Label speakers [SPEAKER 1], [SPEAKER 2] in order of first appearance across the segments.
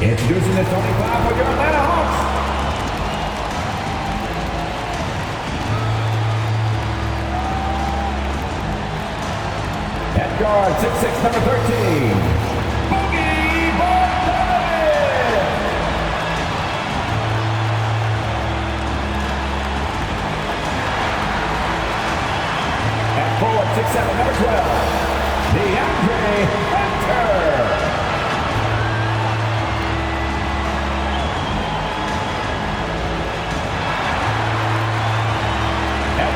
[SPEAKER 1] Introducing the 25 for your Atlanta Hawks. At guard, 6'6", number 13. Boogie Bogdanovic. At forward, 6'7", number 12. DeAndre Hunter.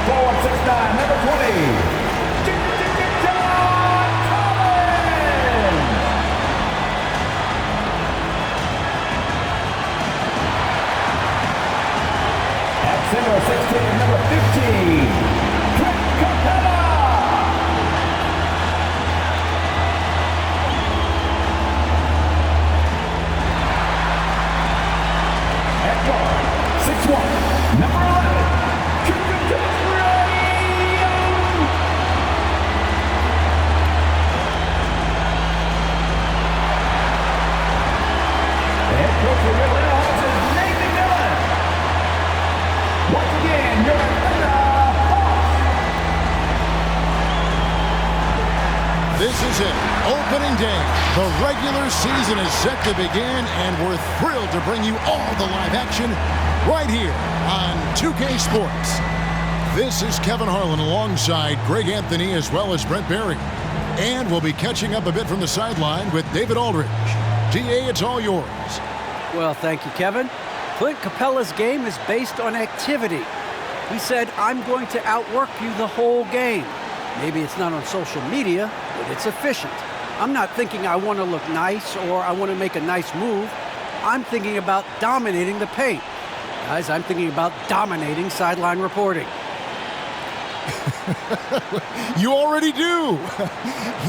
[SPEAKER 1] Forward 6'9", number 20. John Collins. At center 16, number 15. Clint Capella. At guard 6'1", number 11.
[SPEAKER 2] This is it, opening day. The regular season is set to begin, and we're thrilled to bring you all the live action right here on 2K Sports. This is Kevin Harlan alongside Greg Anthony as well as Brent Barry. And we'll be catching up a bit from the sideline with David Aldridge. DA, it's all yours.
[SPEAKER 3] Well, thank you, Kevin. Clint Capella's game is based on activity. He said, I'm going to outwork you the whole game. Maybe it's not on social media, but it's efficient. I'm not thinking I want to look nice or I want to make a nice move. I'm thinking about dominating the paint. Guys, I'm thinking about dominating sideline reporting.
[SPEAKER 2] You already do.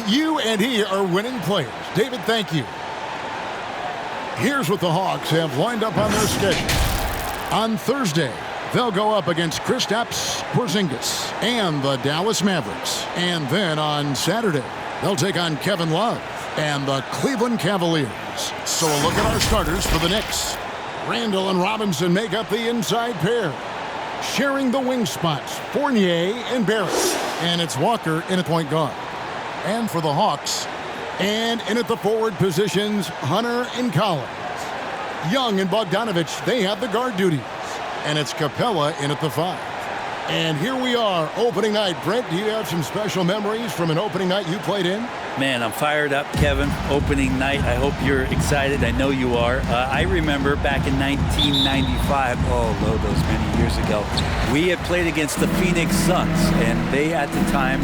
[SPEAKER 2] You and he are winning players. David, thank you. Here's what the Hawks have lined up on their schedule. On Thursday, they'll go up against Kristaps Porzingis and the Dallas Mavericks. And then on Saturday, they'll take on Kevin Love and the Cleveland Cavaliers. So a look at our starters for the Knicks. Randall and Robinson make up the inside pair. Sharing the wing spots, Fournier and Barrett. And it's Walker in at point guard. And for the Hawks, and in at the forward positions, Hunter and Collins. Young and Bogdanovic, they have the guard duties. And it's Capella in at the 5. And here we are, opening night. Brent, do you have some special memories from an opening night you played in?
[SPEAKER 4] Man, I'm fired up, Kevin. Opening night. I hope you're excited. I know you are. I remember back in 1995, those many years ago, we had played against the Phoenix Suns, and they at the time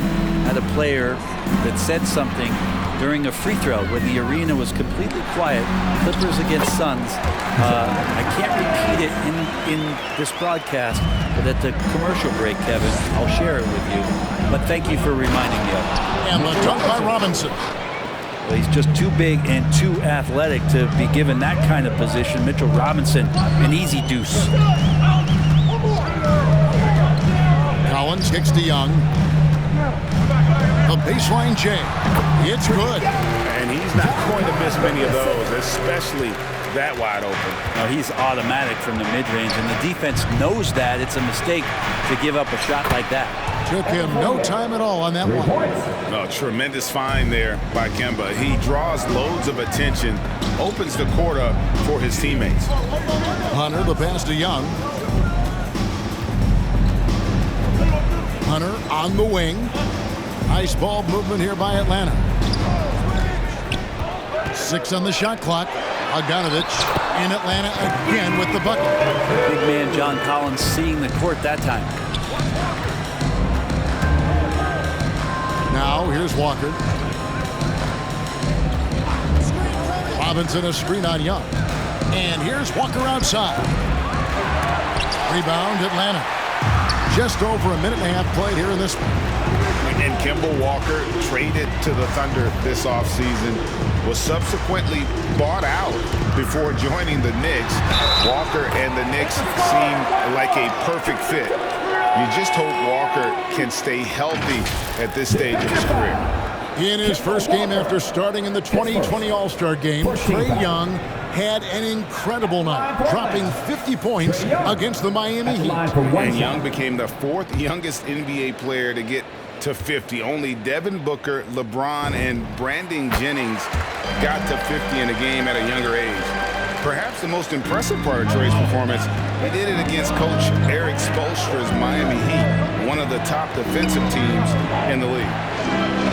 [SPEAKER 4] had a player that said something during a free throw when the arena was completely quiet. Clippers against Suns. I can't repeat it in this broadcast, but at the commercial break, Kevin, I'll share it with you. But thank you for reminding me of it.
[SPEAKER 2] And the dunk by Robinson.
[SPEAKER 4] Well, he's just too big and too athletic to be given that kind of position. Mitchell Robinson, an easy deuce.
[SPEAKER 2] Collins kicks to Young. The baseline J. It's good.
[SPEAKER 5] And he's not going to miss many of those, especially that wide open.
[SPEAKER 4] No, he's automatic from the mid-range, and the defense knows that. It's a mistake to give up a shot like that.
[SPEAKER 2] Took him no time at all on that one.
[SPEAKER 5] No, tremendous find there by Kemba. He draws loads of attention, opens the court up for his teammates.
[SPEAKER 2] Hunter, the pass to Young. Hunter on the wing. Nice ball movement here by Atlanta. 6 on the shot clock. Bogdanovic in Atlanta again with the bucket.
[SPEAKER 4] Big man John Collins seeing the court that time.
[SPEAKER 2] Now here's Walker. Robinson a screen on Young. And here's Walker outside. Rebound Atlanta. Just over a minute and a half played here in this one.
[SPEAKER 5] And Kemba Walker, traded to the Thunder this offseason, was subsequently bought out before joining the Knicks. Walker and the Knicks seem like a perfect fit. You just hope Walker can stay healthy at this stage of his career.
[SPEAKER 2] In his first game after starting in the 2020 All-Star Game, Trae Young had an incredible night, dropping 50 points against the Miami Heat.
[SPEAKER 5] And Young became the fourth youngest NBA player to get to 50. Only Devin Booker, LeBron, and Brandon Jennings got to 50 in a game at a younger age. Perhaps the most impressive part of Trae's performance, he did it against Coach Eric Spoelstra's Miami Heat, one of the top defensive teams in the league.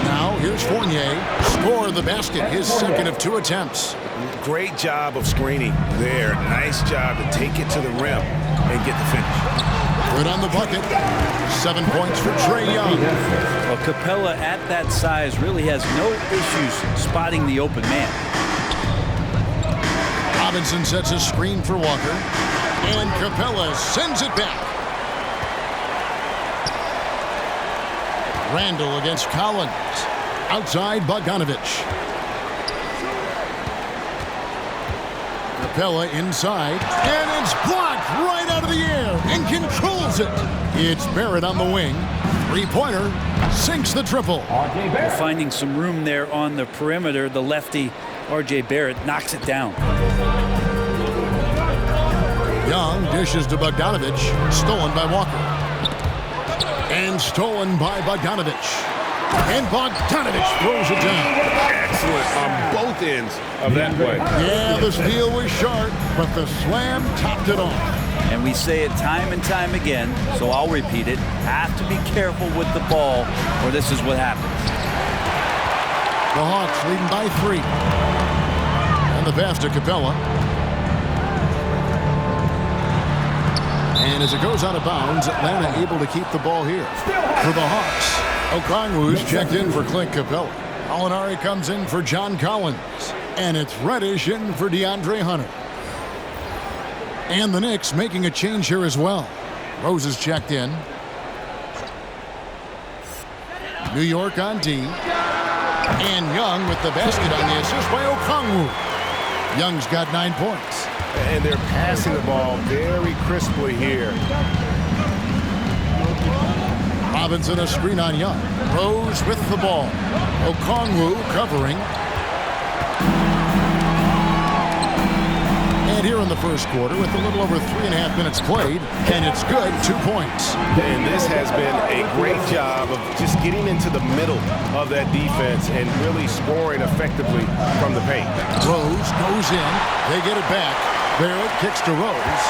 [SPEAKER 2] Now, here's Fournier. Score the basket, his second of 2 attempts.
[SPEAKER 6] Great job of screening there. Nice job to take it to the rim and get the finish.
[SPEAKER 2] Good on the bucket. 7 points for Trae Young.
[SPEAKER 4] Well, Capella at that size really has no issues spotting the open man.
[SPEAKER 2] Robinson sets a screen for Walker. And Capella sends it back. Randall against Collins. Outside Bogdanovich. Capella inside. And it's blocked right out of the air and controls it. It's Barrett on the wing. Three-pointer. Sinks the triple.
[SPEAKER 4] Finding some room there on the perimeter. The lefty, R.J. Barrett, knocks it down.
[SPEAKER 2] Young dishes to Bogdanovich. Stolen by Walker. And stolen by Bogdanovich. And Bogdanovich throws it down.
[SPEAKER 5] Excellent on both ends of that play.
[SPEAKER 2] Yeah, the steal was sharp, but the slam topped it off.
[SPEAKER 4] And we say it time and time again, so I'll repeat it. Have to be careful with the ball, or this is what happens.
[SPEAKER 2] The Hawks leading by 3. And the pass to Capella. And as it goes out of bounds, Atlanta able to keep the ball here. For the Hawks, Okongwu's checked in for Clint Capella. Alinari comes in for John Collins. And it's Reddish in for DeAndre Hunter. And the Knicks making a change here as well. Rose is checked in. New York on D. And Young with the basket on the assist by Okongwu. Young's got 9 points.
[SPEAKER 6] And they're passing the ball very crisply here.
[SPEAKER 2] Robinson a screen on Young. Rose with the ball. Okongwu covering. And here in the first quarter with a little over 3.5 minutes played, and it's good, 2 points.
[SPEAKER 6] And this has been a great job of just getting into the middle of that defense and really scoring effectively from the paint.
[SPEAKER 2] Rose goes in. They get it back. Barrett kicks to Rose.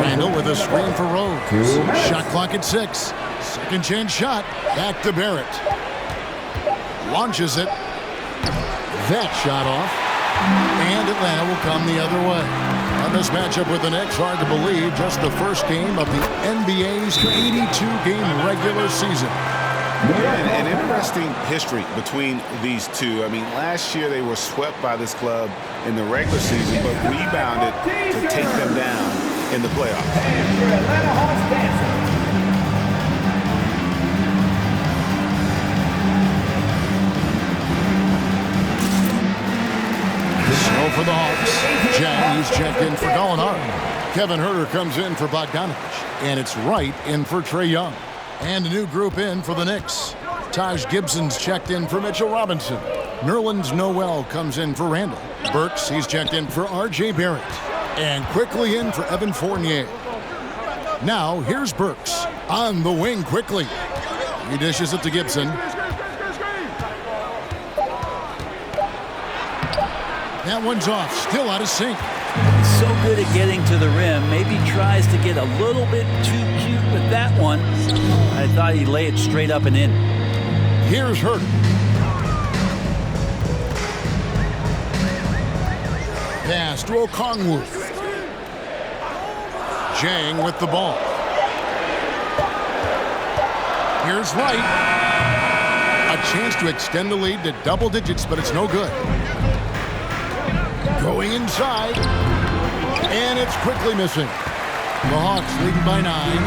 [SPEAKER 2] Randall with a screen for Rose. Shot clock at 6. Second chance shot. Back to Barrett. Launches it. That shot off. And Atlanta will come the other way. On this matchup with the Knicks, hard to believe, just the first game of the NBA's 82-game regular season.
[SPEAKER 5] An interesting history between these two. I mean, last year they were swept by this club in the regular season, but rebounded to take them down in the playoffs.
[SPEAKER 2] So for the Hawks, Jang, he's checked in for Gallinari. Kevin Huerter comes in for Bogdanovich. And it's Wright in for Trae Young. And a new group in for the Knicks. Taj Gibson's checked in for Mitchell Robinson. Nerlens Noel comes in for Randall. Burks, he's checked in for R.J. Barrett. And quickly in for Evan Fournier. Now, here's Burks on the wing quickly. He dishes it to Gibson. That one's off, still out of sync.
[SPEAKER 4] He's so good at getting to the rim. Maybe tries to get a little bit too cute with that one. I thought he'd lay it straight up and in.
[SPEAKER 2] Here's Huerter. Pass to Okongwu. Jang with the ball. Here's Wright. A chance to extend the lead to double digits, but it's no good. Going inside. And it's quickly missing. The Hawks leading by 9.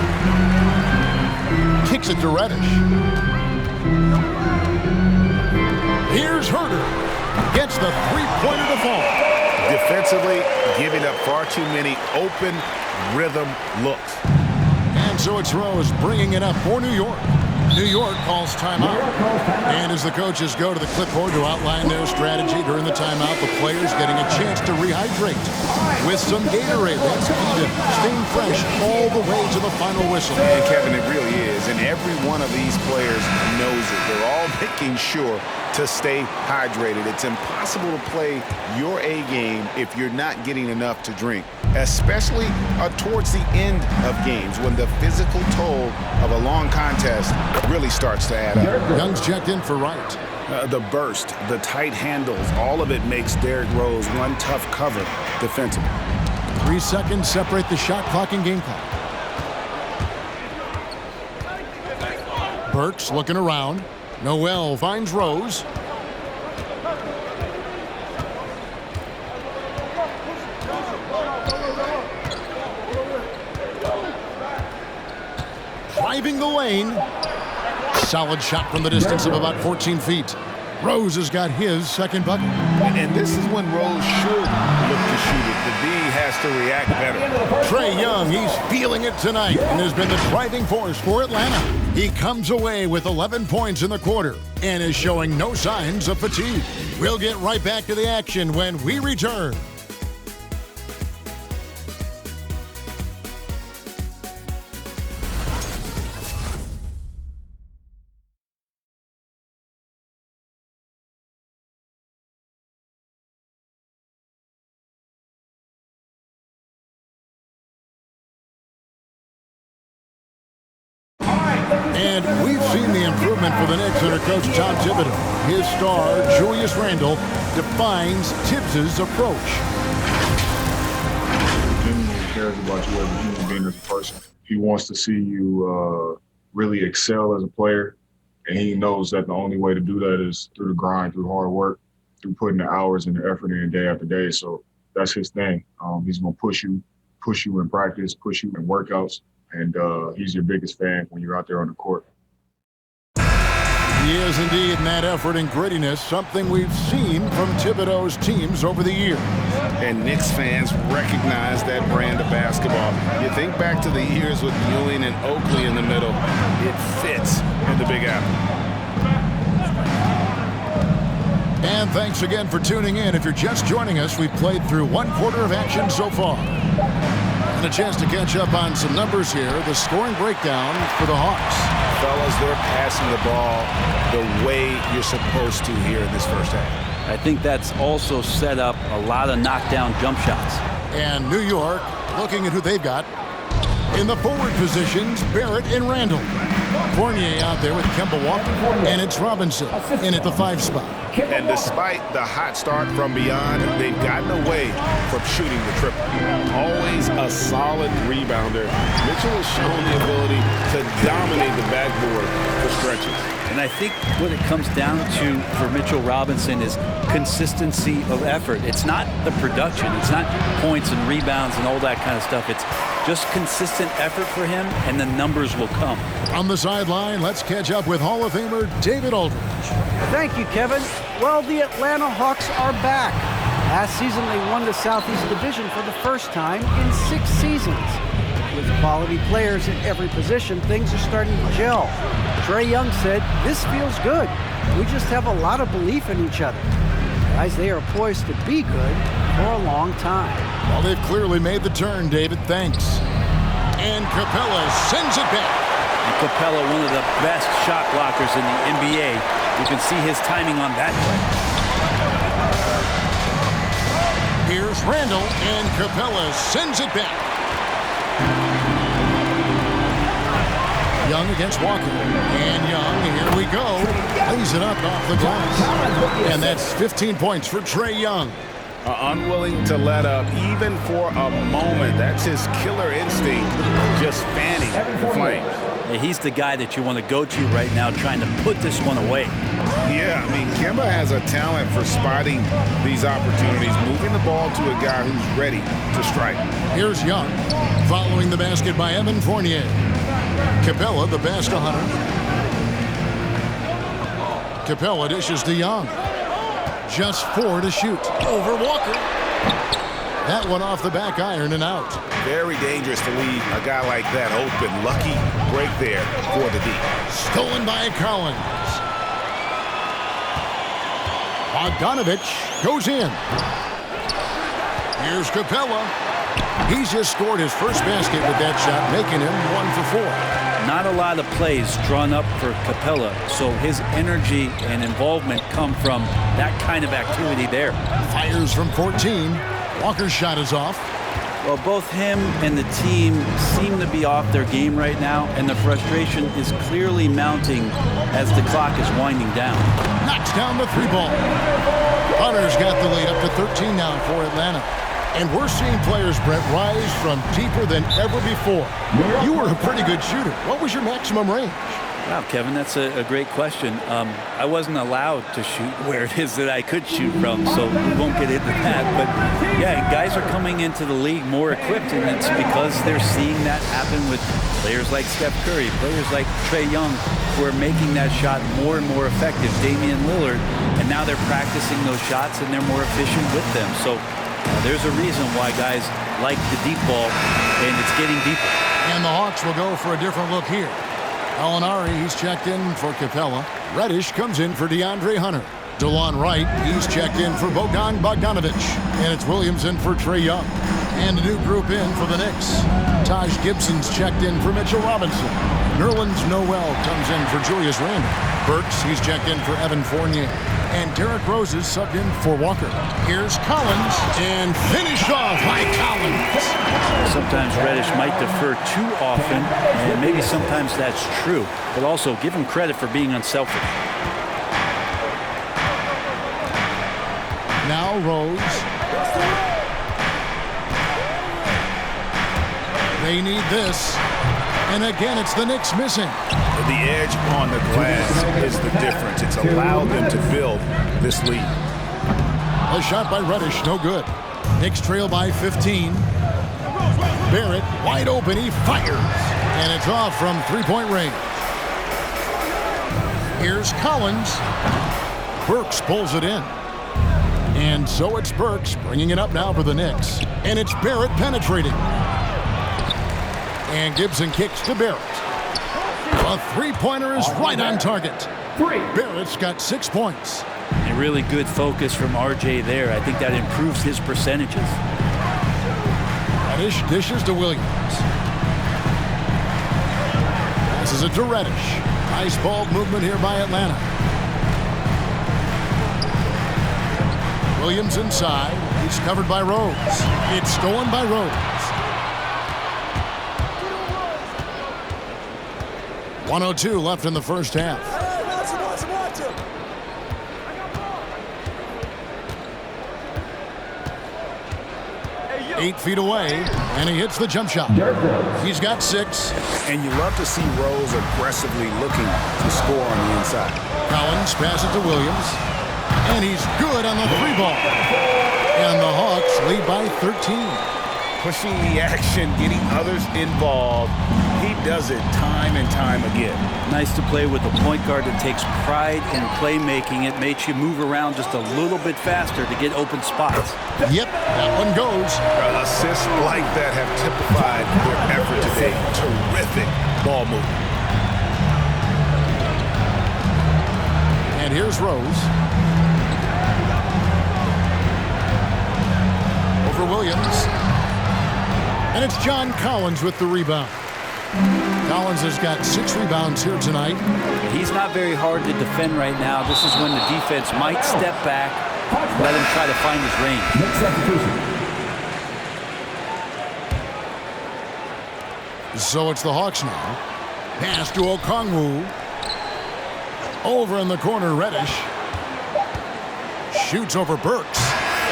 [SPEAKER 2] Kicks it to Reddish. Here's Huerter. Gets the three-pointer to fall.
[SPEAKER 5] Defensively, giving up far too many open rhythm looks.
[SPEAKER 2] And So it's Rose bringing it up for New York. New York calls timeout. And as the coaches go to the clipboard to outline their strategy during the timeout, the players getting a chance to rehydrate with some Gatorade. That's key to staying fresh all the way to the final whistle.
[SPEAKER 5] And Kevin, it really is. And every one of these players knows it. They're all making sure to stay hydrated. It's impossible to play your A game if you're not getting enough to drink, especially towards the end of games when the physical toll of a long contest really starts to add up.
[SPEAKER 2] Young's checked in for Wright.
[SPEAKER 6] The burst, the tight handles, all of it makes Derrick Rose one tough cover defensively.
[SPEAKER 2] 3 seconds separate the shot clock and game clock. Burks looking around. Noel finds Rose. Driving the lane. Solid shot from the distance of about 14 feet. Rose has got his second bucket.
[SPEAKER 5] And this is when Rose should look to shoot it. The D has to react better.
[SPEAKER 2] Trae Young, he's feeling it tonight and has been the driving force for Atlanta. He comes away with 11 points in the quarter and is showing no signs of fatigue. We'll get right back to the action when we return. And we've seen the improvement for the Knicks under Coach Tom Thibodeau. His star, Julius Randle, defines Tibbs' approach.
[SPEAKER 7] He genuinely cares about you as a human being, as a person. He wants to see you really excel as a player, and he knows that the only way to do that is through the grind, through hard work, through putting the hours and the effort in day after day. So that's his thing. He's going to push you in practice, push you in workouts. And he's your biggest fan when you're out there on the court.
[SPEAKER 2] He is indeed in that effort and grittiness, something we've seen from Thibodeau's teams over the years.
[SPEAKER 5] And Knicks fans recognize that brand of basketball. You think back to the years with Ewing and Oakley in the middle. It fits in the Big Apple.
[SPEAKER 2] And thanks again for tuning in. If you're just joining us, we've played through 1 quarter of action so far. A chance to catch up on some numbers here. The scoring breakdown for the Hawks.
[SPEAKER 5] Fellas, they're passing the ball the way you're supposed to here in this first half.
[SPEAKER 4] I think that's also set up a lot of knockdown jump shots.
[SPEAKER 2] And New York looking at who they've got. In the forward positions, Barrett and Randall. Fournier out there with Kemba Walker. And it's Robinson in at the 5 spot.
[SPEAKER 5] And despite the hot start from beyond, they've gotten away from shooting the triple. Always a solid rebounder. Mitchell has shown the ability to dominate the backboard for stretches.
[SPEAKER 4] And I think what it comes down to for Mitchell Robinson is consistency of effort. It's not the production. It's not points and rebounds and all that kind of stuff. It's just consistent effort for him, and the numbers will come.
[SPEAKER 2] On the sideline, let's catch up with Hall of Famer David Aldridge.
[SPEAKER 3] Thank you, Kevin. Well, the Atlanta Hawks are back. Last season, they won the Southeast Division for the first time in 6 seasons. With quality players in every position, things are starting to gel. Trae Young said, "This feels good. We just have a lot of belief in each other." Guys, they are poised to be good for a long time.
[SPEAKER 2] Well, they've clearly made the turn, David. Thanks. And Capella sends it back.
[SPEAKER 4] And Capella, one of the best shot blockers in the NBA. You can see his timing on that play.
[SPEAKER 2] Here's Randall, and Capella sends it back. Young against Walker. And Young, here we go. Lays it up off the glass. And that's 15 points for Trae Young.
[SPEAKER 5] Unwilling to let up even for a moment. That's his killer instinct, just fanning the flames.
[SPEAKER 4] Yeah, he's the guy that you want to go to right now, trying to put this one away.
[SPEAKER 5] Yeah, I mean, Kemba has a talent for spotting these opportunities, moving the ball to a guy who's ready to strike.
[SPEAKER 2] Here's Young, following the basket by Evan Fournier. Capella, the basket hunter. Capella dishes to Young. Just 4 to shoot. Over Walker. That one off the back iron and out.
[SPEAKER 6] Very dangerous to leave a guy like that open. Lucky break there for the D.
[SPEAKER 2] Stolen by Collins. Bogdanovich goes in. Here's Capella. He's just scored his first basket with that shot, making him 1 for 4.
[SPEAKER 4] Not a lot of plays drawn up for Capella, so his energy and involvement come from that kind of activity there.
[SPEAKER 2] Fires from 14. Walker's shot is off.
[SPEAKER 4] Well, both him and the team seem to be off their game right now, and the frustration is clearly mounting as the clock is winding down.
[SPEAKER 2] Knocks down the 3-ball. Hunter's got the lead up to 13 now for Atlanta. And we're seeing players, Brett, rise from deeper than ever before. You were a pretty good shooter. What was your maximum range?
[SPEAKER 4] Wow, Kevin, that's a great question. I wasn't allowed to shoot where it is that I could shoot from, so we won't get into that. But, yeah, guys are coming into the league more equipped, and it's because they're seeing that happen with players like Steph Curry, players like Trae Young, who are making that shot more and more effective, Damian Lillard, and now they're practicing those shots, and they're more efficient with them. So there's a reason why guys like the deep ball, and it's getting deeper.
[SPEAKER 2] And the Hawks will go for a different look here. Alinari, he's checked in for Capella. Reddish comes in for DeAndre Hunter. DeLon Wright, he's checked in for Bogdanovich. And it's Williams in for Trae Young. And a new group in for the Knicks. Taj Gibson's checked in for Mitchell Robinson. Nerlens Noel comes in for Julius Randle. Burks, he's checked in for Evan Fournier. And Derrick Rose is subbed in for Walker. Here's Collins, and finished off by Collins.
[SPEAKER 4] Sometimes Reddish might defer too often, and maybe sometimes that's true. But also, give him credit for being unselfish.
[SPEAKER 2] Now Rose. They need this. And again, it's the Knicks missing.
[SPEAKER 6] The edge on the glass is the difference. It's allowed them to build this lead.
[SPEAKER 2] A shot by Reddish, no good. Knicks trail by 15. Barrett, wide open, he fires. And it's off from three-point range. Here's Collins. Burks pulls it in. And so it's Burks bringing it up now for the Knicks. And it's Barrett penetrating. And Gibson kicks to Barrett. A three-pointer is right on target. Barrett's got 6 points.
[SPEAKER 4] A really good focus from RJ there. I think that improves his percentages.
[SPEAKER 2] Reddish dishes to Williams. Passes it to Reddish. Nice ball movement here by Atlanta. Williams inside. He's covered by Rose. It's stolen by Rose. 1:02 left in the first half. 8 feet away, and he hits the jump shot. He's got 6.
[SPEAKER 6] And you love to see Rose aggressively looking to score on the inside.
[SPEAKER 2] Collins passes to Williams, and he's good on the 3-ball. And the Hawks lead by 13.
[SPEAKER 6] Pushing the action, getting others involved. He does it time and time again.
[SPEAKER 4] Nice to play with a point guard that takes pride in playmaking. It makes you move around just a little bit faster to get open spots.
[SPEAKER 2] Yep, that one goes.
[SPEAKER 6] Assists like that have typified their effort today. Terrific ball movement.
[SPEAKER 2] And here's Rose. Over Williams. And it's John Collins with the rebound. Collins has got 6 rebounds here tonight.
[SPEAKER 4] He's not very hard to defend right now. This is when the defense might step back, let him try to find his range.
[SPEAKER 2] So it's the Hawks now. Pass to Okongwu. Over in the corner, Reddish. Shoots over Burks.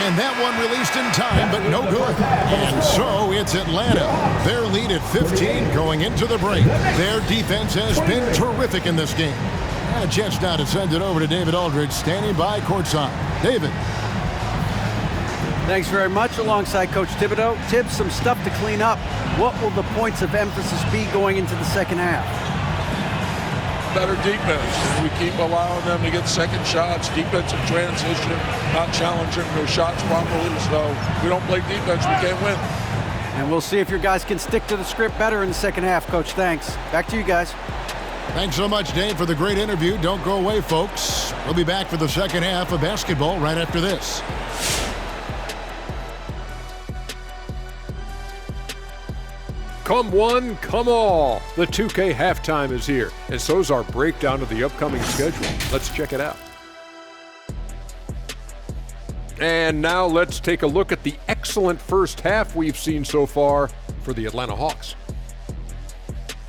[SPEAKER 2] And that one released in time, but no good. And so it's Atlanta. Their lead at 15 going into the break. Their defense has been terrific in this game. And a chance now to send it over to David Aldridge, standing by courtside. David.
[SPEAKER 3] Thanks very much. Alongside Coach Thibodeau. Tibbs, some stuff to clean up. What will the points of emphasis be going into the second half?
[SPEAKER 8] better defense. And we keep allowing them to get second shots, defensive transition, not challenging their shots properly. So we don't play defense, we can't win.
[SPEAKER 3] And we'll see if your guys can stick to the script better in the second half, Coach. Thanks. Back to you guys.
[SPEAKER 2] Thanks so much, Dave, for the great interview. Don't go away, folks. We'll be back for the second half of basketball right after this.
[SPEAKER 9] Come one, come all. The 2K halftime is here, and so's our breakdown of the upcoming schedule. Let's check it out. And now let's take a look at the excellent first half we've seen so far for the Atlanta Hawks.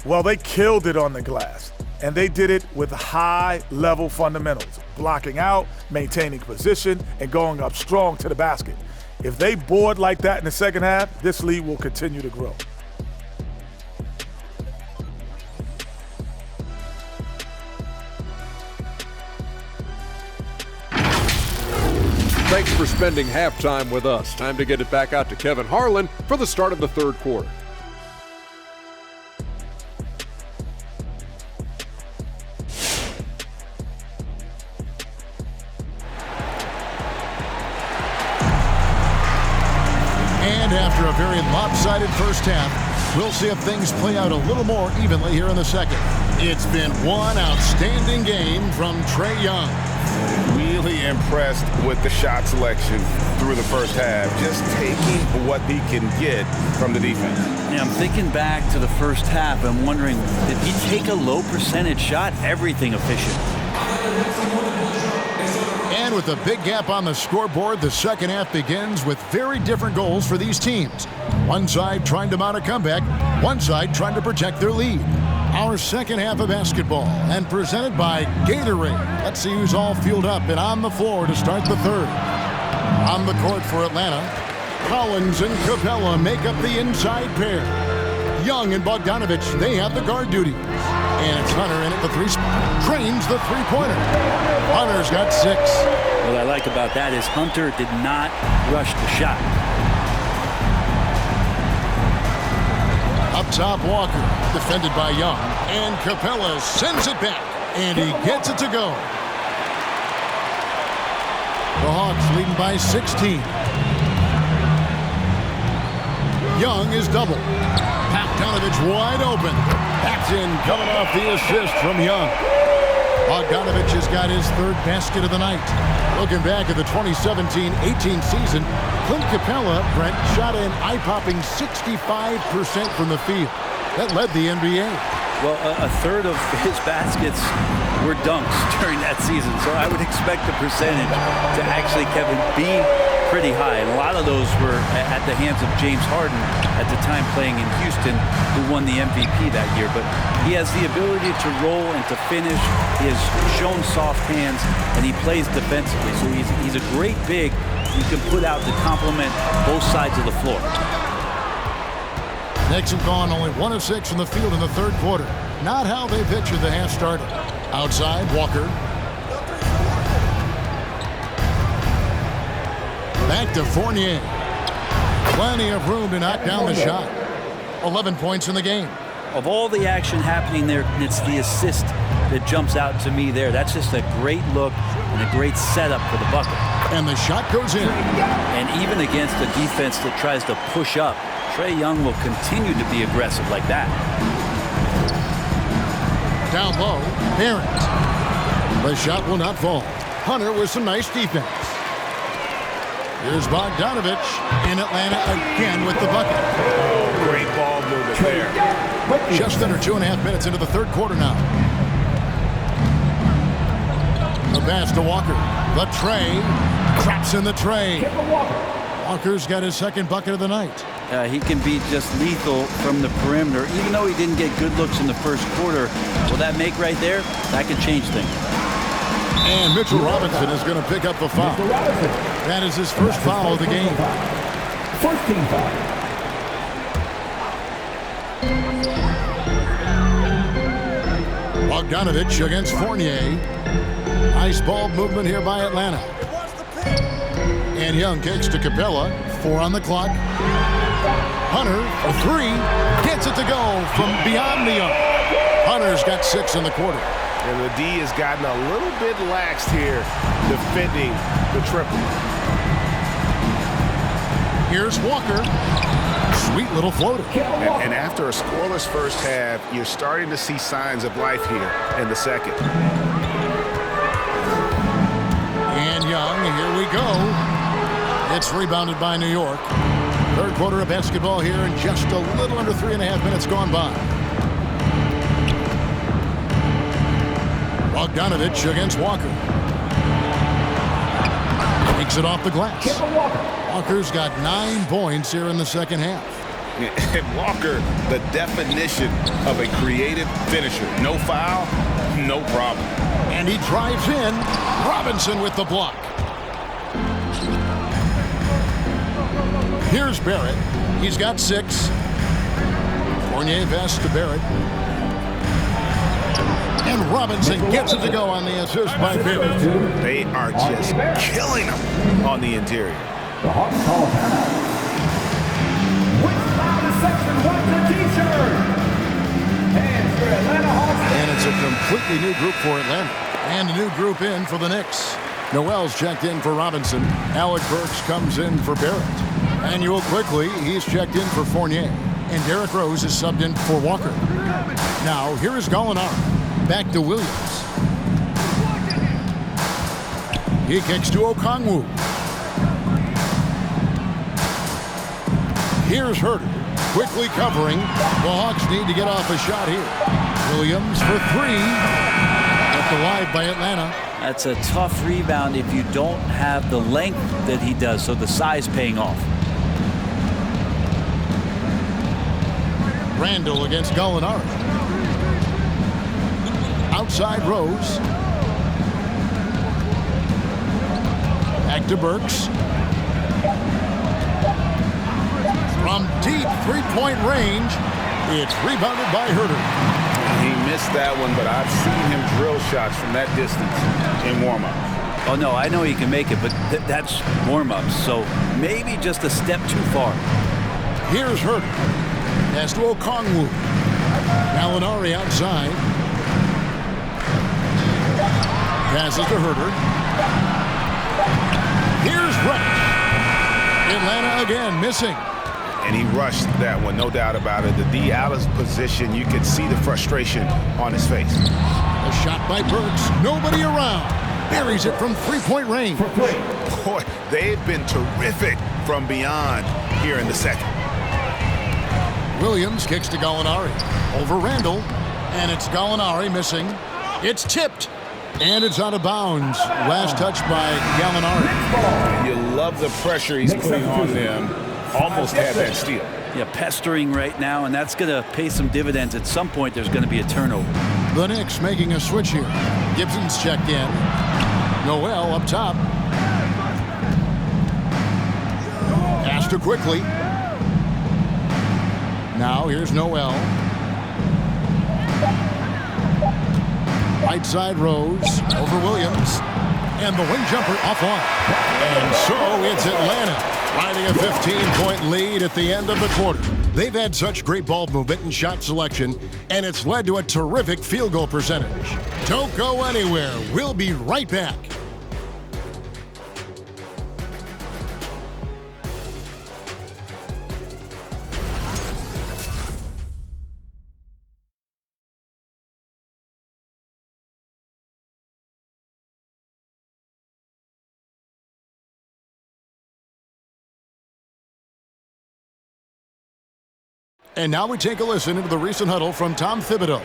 [SPEAKER 10] Well, they killed it on the glass, and they did it with high-level fundamentals, blocking out, maintaining position, and going up strong to the basket. If they board like that in the second half, this lead will continue to grow.
[SPEAKER 9] Thanks for spending halftime with us. Time to get it back out to Kevin Harlan for the start of the third quarter.
[SPEAKER 2] And after a very lopsided first half, we'll see if things play out a little more evenly here in the second. It's been one outstanding game from Trae Young.
[SPEAKER 5] Really impressed with the shot selection through the first half, just taking what he can get from the defense.
[SPEAKER 4] Yeah, I'm thinking back to the first half. I'm wondering, did he take a low percentage shot? Everything efficient.
[SPEAKER 2] And with a big gap on the scoreboard, the second half begins with very different goals for these teams. One side trying to mount a comeback, one side trying to protect their lead. Our second half of basketball, and presented by Gatorade. Let's see who's all fueled up and on the floor to start the third. On the court for Atlanta, Collins and Capella make up the inside pair. Young and Bogdanovich, they have the guard duty. And it's Hunter in at the three spot. Trains the three-pointer. Hunter's got 6.
[SPEAKER 4] What I like about that is Hunter did not rush the shot.
[SPEAKER 2] Up top, Walker, defended by Young. And Capella sends it back. And he gets it to go. The Hawks leading by 16. Young is double. Bogdanovich wide open. That's in, coming off the assist from Young. Bogdanovich has got his third basket of the night. Looking back at the 2017-18 season, Clint Capella, Brent, shot an eye-popping 65% from the field. That led the NBA.
[SPEAKER 4] Well, a third of his baskets were dunks during that season, so I would expect the percentage to actually, Kevin, be pretty high. And a lot of those were at the hands of James Harden at the time playing in Houston, who won the MVP that year. But he has the ability to roll and to finish. He has shown soft hands, and he plays defensively. So he's a great big you can put out to complement both sides of the floor.
[SPEAKER 2] Knicks have gone only 1 of 6 from the field in the third quarter. Not how they pictured the half started. Outside, Walker. Back to Fournier. Plenty of room to knock down the shot. 11 points in the game.
[SPEAKER 4] Of all the action happening there, it's the assist that jumps out to me there. That's just a great look and a great setup for the bucket.
[SPEAKER 2] And the shot goes in.
[SPEAKER 4] And even against a defense that tries to push up, Trae Young will continue to be aggressive like that.
[SPEAKER 2] Down low, Barrett. The shot will not fall. Hunter with some nice defense. Here's Bogdanovich in Atlanta again with the bucket.
[SPEAKER 6] Oh, great ball movement there.
[SPEAKER 2] Just under 2.5 minutes into the third quarter now. The pass to Walker. The Trae. Traps in the Trae. Walker's got his second bucket of the night.
[SPEAKER 4] He can be just lethal from the perimeter. Even though he didn't get good looks in the first quarter, well, that make right there, that could change things.
[SPEAKER 2] And Mitchell Robinson is going to pick up the foul. That is his first foul of the game.
[SPEAKER 1] First team foul.
[SPEAKER 2] Bogdanovich against Fournier. Nice ball movement here by Atlanta. And Young kicks to Capella. 4 on the clock. Hunter, a 3. Gets it to go from beyond the arc. Hunter's got 6 in the quarter.
[SPEAKER 6] And the D has gotten a little bit lax here defending the triple.
[SPEAKER 2] Here's Walker. Sweet little floater.
[SPEAKER 5] And after a scoreless first half, you're starting to see signs of life here in the second.
[SPEAKER 2] And Young, here we go. It's rebounded by New York. Third quarter of basketball here, and just a little under 3.5 minutes gone by. Bogdanovich against Walker. Takes it off the glass. Walker's got 9 points here in the second half.
[SPEAKER 5] And Walker, the definition of a creative finisher. No foul, no problem.
[SPEAKER 2] And he drives in. Robinson with the block. Here's Barrett. He's got 6. Fournier pass to Barrett. And Robinson gets it to go on the assist by Barrett.
[SPEAKER 5] They are just killing him on the interior.
[SPEAKER 1] The Hawks call timeout. Which foul is section 1 the t-shirt? And for Atlanta Hawks.
[SPEAKER 2] And it's a completely new group for Atlanta. And a new group in for the Knicks. Noel's checked in for Robinson. Alec Burks comes in for Barrett. Manuel quickly, he's checked in for Fournier. And Derrick Rose is subbed in for Walker. Now, here is Gallinari. Back to Williams. He kicks to Okongwu. Here's Herter, quickly covering. The Hawks need to get off a shot here. Williams for 3. Left alive by Atlanta.
[SPEAKER 4] That's a tough rebound if you don't have the length that he does, so the size paying off.
[SPEAKER 2] Randall against Gallinari. Outside Rose. Back to Burks. From deep three-point range, it's rebounded by Herter.
[SPEAKER 5] He missed that one, but I've seen him drill shots from that distance in warm-ups.
[SPEAKER 4] Oh, no, I know he can make it, but that's warm-ups, so maybe just a step too far.
[SPEAKER 2] Here's Herter. Pass to Okongwu. Gallinari outside. Passes to Herter. Here's Rush. Atlanta again missing.
[SPEAKER 5] And he rushed that one, no doubt about it. The D out of position, you could see the frustration on his face.
[SPEAKER 2] A shot by Burks. Nobody around. Buries it from three-point range.
[SPEAKER 5] Boy, they've been terrific from beyond here in the second.
[SPEAKER 2] Williams kicks to Gallinari. Over Randall. And it's Gallinari missing. It's tipped. And it's out of bounds. Last touch by Gallinari.
[SPEAKER 5] You love the pressure he's putting on them. Almost had that steal.
[SPEAKER 4] Yeah, pestering right now, and that's going to pay some dividends. At some point, there's going to be a turnover.
[SPEAKER 2] The Knicks making a switch here. Gibson's checked in. Noel up top. Pass to quickly. Now here's Noel. Right side Rose over Williams. And the wing jumper offline. And so it's Atlanta riding a 15-point lead at the end of the quarter. They've had such great ball movement and shot selection, and it's led to a terrific field goal percentage. Don't go anywhere. We'll be right back. And now we take a listen into the recent huddle from Tom Thibodeau.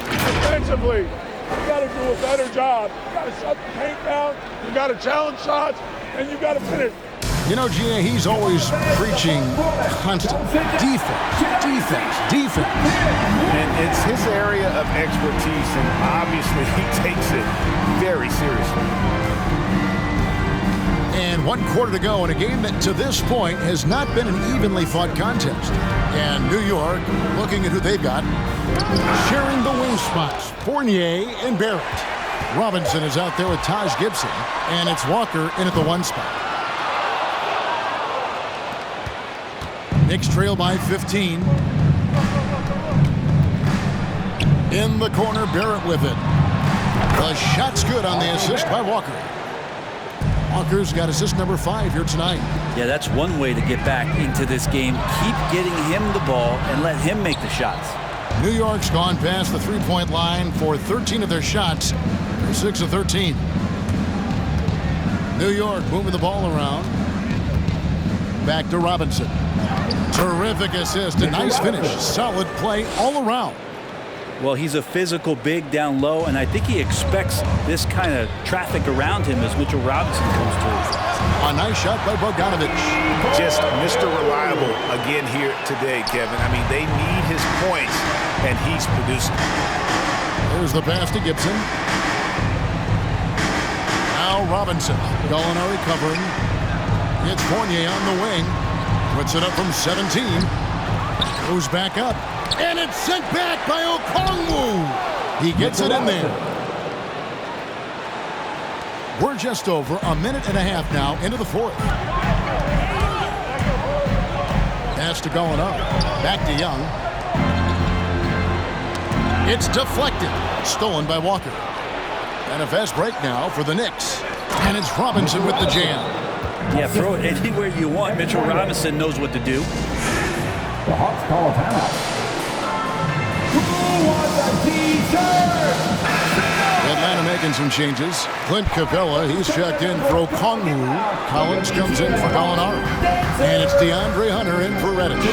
[SPEAKER 8] Defensively, you got to do a better job. You got to shut the paint down. You got to challenge shots, and you got to finish.
[SPEAKER 2] You know, Gina, he's always preaching constant defense, defense, defense.
[SPEAKER 6] And it's his area of expertise, and obviously he takes it very seriously.
[SPEAKER 2] And 1 quarter to go in a game that to this point has not been an evenly fought contest. And New York looking at who they've got. Sharing the wing spots, Fournier and Barrett. Robinson is out there with Taj Gibson. And it's Walker in at the 1 spot. Knicks trail by 15. In the corner, Barrett with it. The shot's good on the assist by Walker. Walker's got assist number 5 here tonight.
[SPEAKER 4] Yeah, that's one way to get back into this game. Keep getting him the ball and let him make the shots.
[SPEAKER 2] New York's gone past the three-point line for 13 of their shots. They're 6 of 13. New York moving the ball around. Back to Robinson. Terrific assist, a nice finish. Solid play all around.
[SPEAKER 4] Well, he's a physical big down low, and I think he expects this kind of traffic around him as Mitchell Robinson comes through.
[SPEAKER 2] A nice shot by Bogdanovic.
[SPEAKER 5] Just Mr. Reliable again here today, Kevin. I mean, they need his points, and he's producing.
[SPEAKER 2] There's the pass to Gibson. Now Robinson. Gallinari covering. It's Fournier on the wing. Puts it up from 17. Goes back up. And it's sent back by Okongwu. He gets it in there. We're just over a minute and a half now into the fourth. Pass to Gallinari. Back to Young. It's deflected. Stolen by Walker. And a fast break now for the Knicks. And it's Robinson with the jam.
[SPEAKER 4] Yeah, throw it anywhere you want. Mitchell Robinson knows what to do.
[SPEAKER 1] The Hawks call a timeout. Who wants a t-shirt?
[SPEAKER 2] Atlanta making some changes. Clint Capella, he's checked in for Okongwu. Collins comes in for Gallinari. And it's DeAndre Hunter in for Reddish.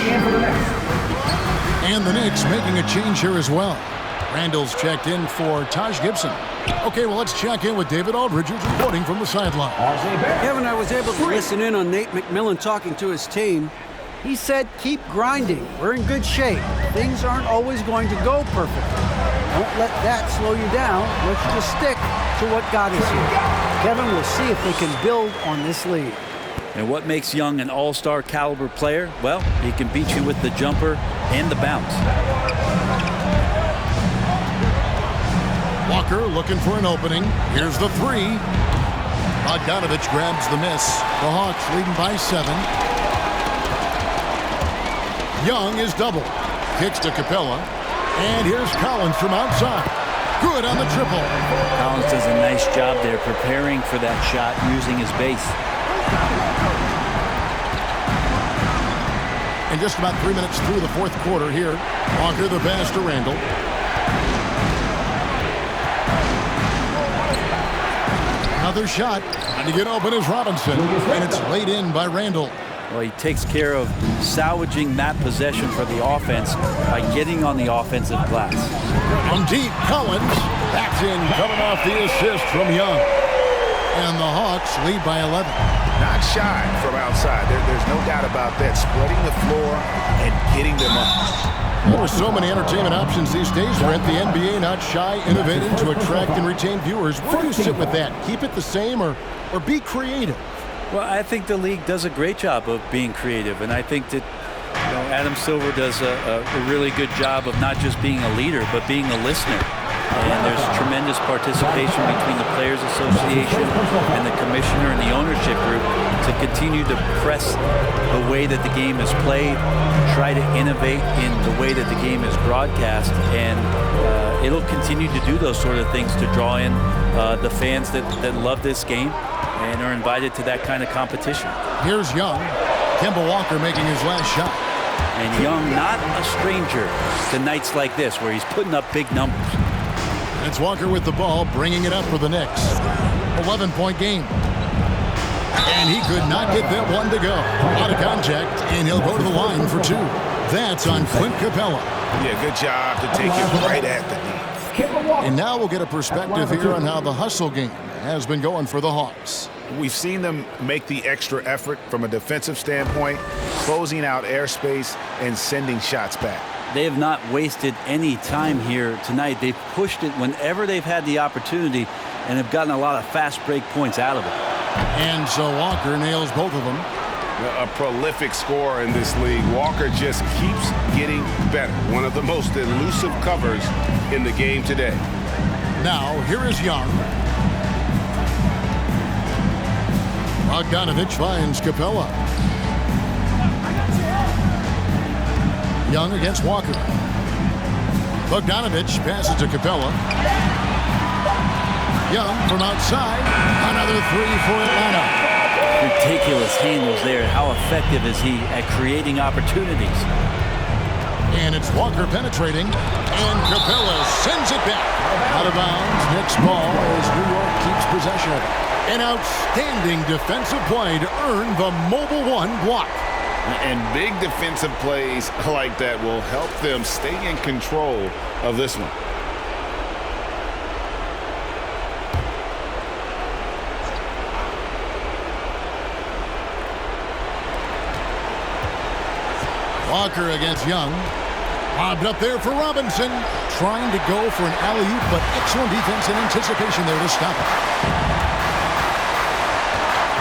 [SPEAKER 2] And the Knicks making a change here as well. Randall's checked in for Taj Gibson. Okay, well, let's check in with David Aldridge, who's reporting from the sideline.
[SPEAKER 3] Kevin, I was able to listen in on Nate McMillan talking to his team. He said, keep grinding. We're in good shape. Things aren't always going to go perfectly. Don't let that slow you down. Let's just stick to what got us here. Kevin, we'll see if they can build on this lead.
[SPEAKER 4] And what makes Young an all-star caliber player? Well, he can beat you with the jumper and the bounce.
[SPEAKER 2] Walker looking for an opening. Here's the three. Bogdanovic grabs the miss. The Hawks leading by 7. Young is double. Kicks to Capella. And here's Collins from outside. Good on the triple.
[SPEAKER 4] Collins does a nice job there preparing for that shot using his base.
[SPEAKER 2] And just about 3 minutes through the fourth quarter here. Walker the pass to Randall. Another shot. And to get open is Robinson. And it's laid in by Randall.
[SPEAKER 4] Well, he takes care of salvaging that possession for the offense by getting on the offensive glass.
[SPEAKER 2] From deep, Collins. That's in, coming off the assist from Young. And the Hawks lead by 11.
[SPEAKER 5] Not shy from outside. There's no doubt about that. Spreading the floor and getting them up.
[SPEAKER 2] There are so many entertainment options these days, Brent. The NBA not shy, innovating to attract and retain viewers. Where do you sit with that? Keep it the same or be creative?
[SPEAKER 4] Well, I think the league does a great job of being creative, and I think that Adam Silver does a really good job of not just being a leader, but being a listener. And there's tremendous participation between the Players Association and the commissioner and the ownership group to continue to press the way that the game is played, try to innovate in the way that the game is broadcast, and it'll continue to do those sort of things to draw in the fans that love this game and are invited to that kind of competition.
[SPEAKER 2] Here's Young. Kemba Walker making his last shot.
[SPEAKER 4] And Young, not a stranger to nights like this where he's putting up big numbers.
[SPEAKER 2] It's Walker with the ball, bringing it up for the Knicks. 11-point game. And he could not get that one to go. Out of contact, and he'll go to the line for 2. That's on Clint Capella.
[SPEAKER 5] Yeah, good job to take it right at the knee.
[SPEAKER 2] And now we'll get a perspective here on how the hustle game has been going for the Hawks.
[SPEAKER 5] We've seen them make the extra effort from a defensive standpoint, closing out airspace and sending shots back.
[SPEAKER 4] They have not wasted any time here tonight. They've pushed it whenever they've had the opportunity and have gotten a lot of fast break points out of it.
[SPEAKER 2] And so Walker nails both of them.
[SPEAKER 6] A prolific scorer in this league. Walker just keeps getting better. One of the most elusive covers in the game today.
[SPEAKER 2] Now, here is Young. Bogdanovic finds Capella. Young against Walker. Bogdanovich passes to Capella. Young from outside. Another three for Atlanta.
[SPEAKER 4] Ridiculous handles there. How effective is he at creating opportunities?
[SPEAKER 2] And it's Walker penetrating. And Capella sends it back. Out of bounds. Knicks ball as New York keeps possession of it. An outstanding defensive play to earn the Mobile One block.
[SPEAKER 5] And big defensive plays like that will help them stay in control of this one.
[SPEAKER 2] Walker against Young. Lobbed up there for Robinson. Trying to go for an alley-oop, but excellent defense and anticipation there to stop it.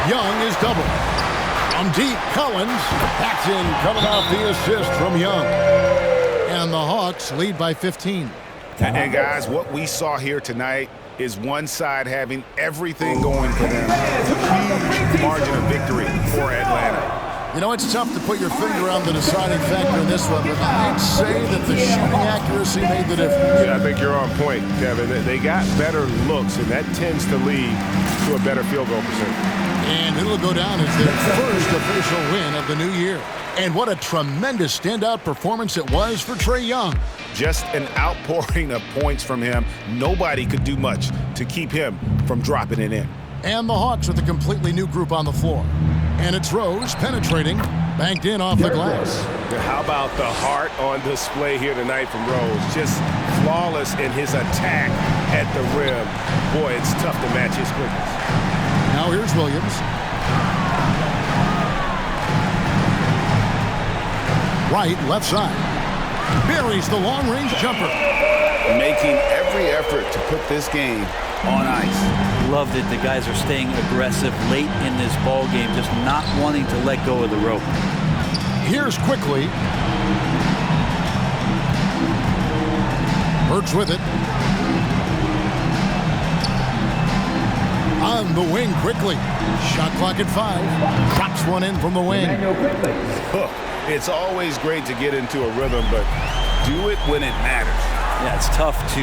[SPEAKER 2] Young is double. From deep, Collins. That's in, coming off the assist from Young. And the Hawks lead by 15.
[SPEAKER 5] And guys, what we saw here tonight is one side having everything going for them. Huge margin of victory for Atlanta.
[SPEAKER 2] You know, it's tough to put your finger on the deciding factor in this one, but I'd say that the shooting accuracy made the difference.
[SPEAKER 6] Yeah, I think you're on point, Kevin. They got better looks, and that tends to lead to a better field goal percentage.
[SPEAKER 2] And it'll go down as their first official win of the new year. And what a tremendous standout performance it was for Trae Young.
[SPEAKER 5] Just an outpouring of points from him. Nobody could do much to keep him from dropping it in.
[SPEAKER 2] And the Hawks with a completely new group on the floor. And it's Rose penetrating, banked in off the glass.
[SPEAKER 6] How about the heart on display here tonight from Rose? Just flawless in his attack at the rim. Boy, it's tough to match his quickness.
[SPEAKER 2] Now here's Williams. Right, left side. Buries the long-range jumper.
[SPEAKER 5] Making every effort to put this game on ice.
[SPEAKER 4] Loved it. The guys are staying aggressive late in this ball game, just not wanting to let go of the rope.
[SPEAKER 2] Here's quickly. Hurts with it. On the wing quickly. Shot clock at 5. Drops one in from the wing.
[SPEAKER 5] It's always great to get into a rhythm, but do it when it matters.
[SPEAKER 4] Yeah, it's tough to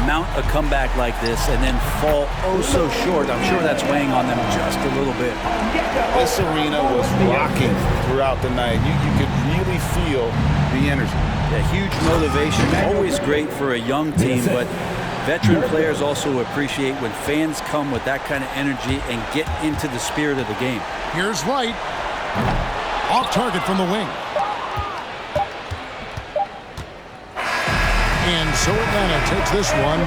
[SPEAKER 4] mount a comeback like this and then fall oh so short. I'm sure that's weighing on them just a little bit.
[SPEAKER 5] This arena was rocking throughout the night. You could really feel the energy.
[SPEAKER 4] Yeah, huge motivation. Always great for a young team, but veteran players also appreciate when fans come with that kind of energy and get into the spirit of the game.
[SPEAKER 2] Here's Wright. Off target from the wing. And so Atlanta takes this one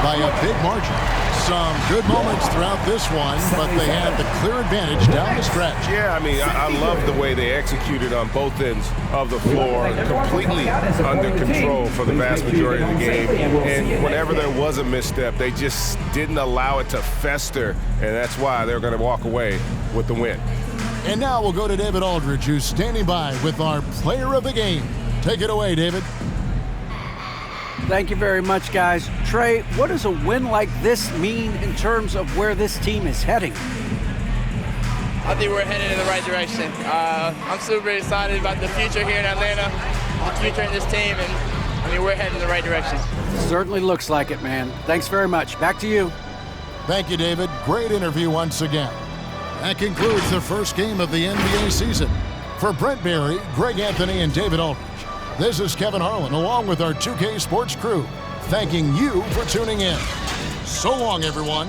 [SPEAKER 2] by a big margin. Some good moments throughout this one, but they had the clear advantage down the stretch.
[SPEAKER 6] Yeah, I mean, I love the way they executed on both ends of the floor, completely under control for the vast majority of the game. And whenever there was a misstep, they just didn't allow it to fester, and that's why they're going to walk away with the win.
[SPEAKER 2] And now we'll go to David Aldridge, who's standing by with our player of the game. Take it away, David.
[SPEAKER 3] Thank you very much, guys. Trae, what does a win like this mean in terms of where this team is heading?
[SPEAKER 11] I think we're headed in the right direction. I'm super excited about the future here in Atlanta, the future in this team, and I mean, we're heading in the right direction.
[SPEAKER 3] Certainly looks like it, man. Thanks very much. Back to you.
[SPEAKER 2] Thank you, David. Great interview once again. That concludes the first game of the NBA season. For Brent Barry, Greg Anthony, and David Aldridge, this is Kevin Harlan, along with our 2K Sports crew, thanking you for tuning in. So long, everyone.